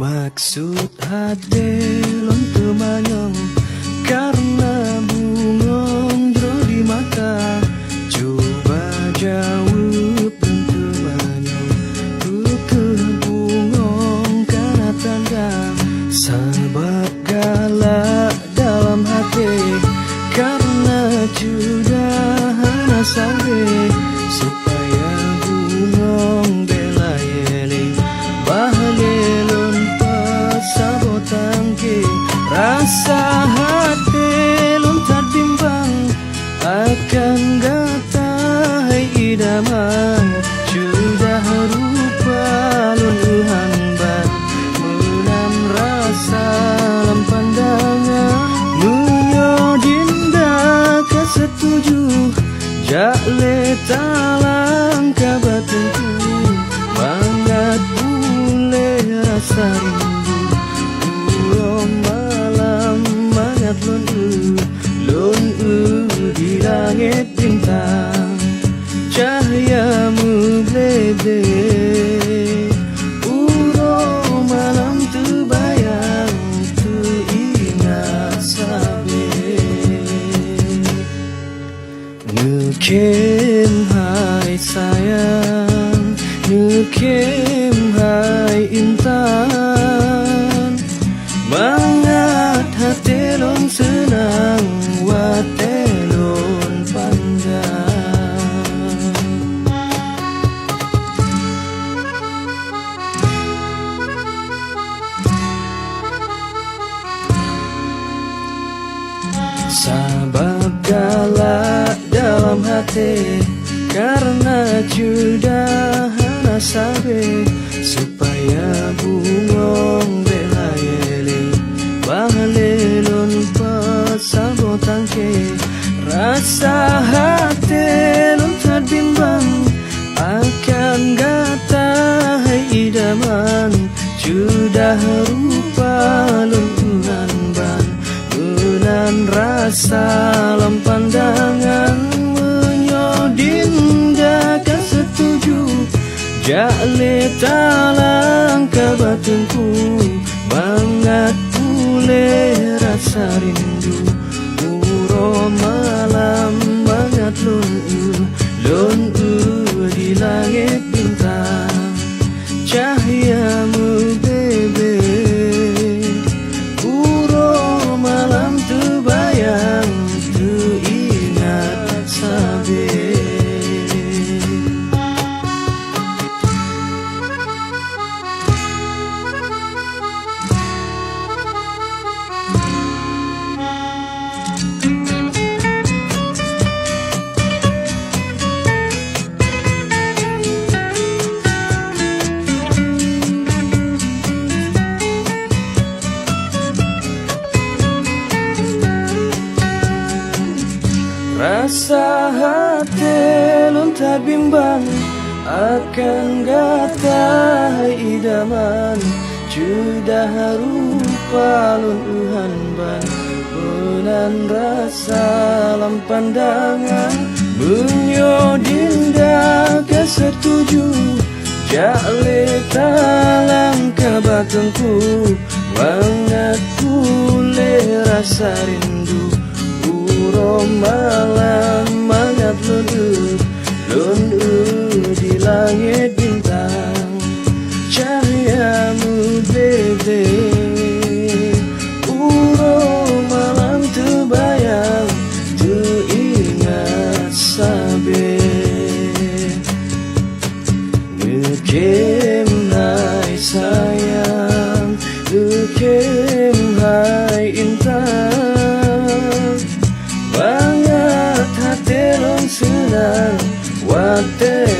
Maksud hati lon temanyong karena bungong jero di mata. Coba jawab lon temanyong ku kebungong karena tanda. Sebab galak dalam hati karena sudah hana sampai supaya bungong bela yeli bahalelon pasabotangke. Rasa hati lontar bimbang akan gatai idaman. Sudah rupa luluhan ban menam rasa dalam pandangan. Menyodinda kesetuju jale talang kabatanku. Mangat boleh rasa rindu urom malam mangat lon di langit bintang. Cahayamu blede urom malam terbayang teringat sabe. Nukim hai sayang, nukim hai intan. Mangat hati lon senang, wate lon pandang. Sabab galak dalam hati karena sudah hana sabe supaya bungong bela yeli bahalelon pasabotangke. Rasa hati lontar bimbang akan gatai idaman. Sudah rupa luluhan ban menan rasa dalam pandangan. Menyodinda kesetuju jale talang kabatanku. Mangat boleh rasa rindu urom malam mangat lon di langit bintang. Cahayamu bebe urom malam terbayang teringat sabe. Rasa hati lontar bimbang akan gatai idaman. Sudah rupa luluhan ban menan rasa dalam pandangan. Menyodinda kesetuju jale talang kabatanku. Mangat boleh rasa rindu urom malam mangat lon di langit bintang. Cahayamu bebe urom malam terbayang teringat sabe. Nukim hai sayang, nukim hai intan. Bangat hati lon senang, wate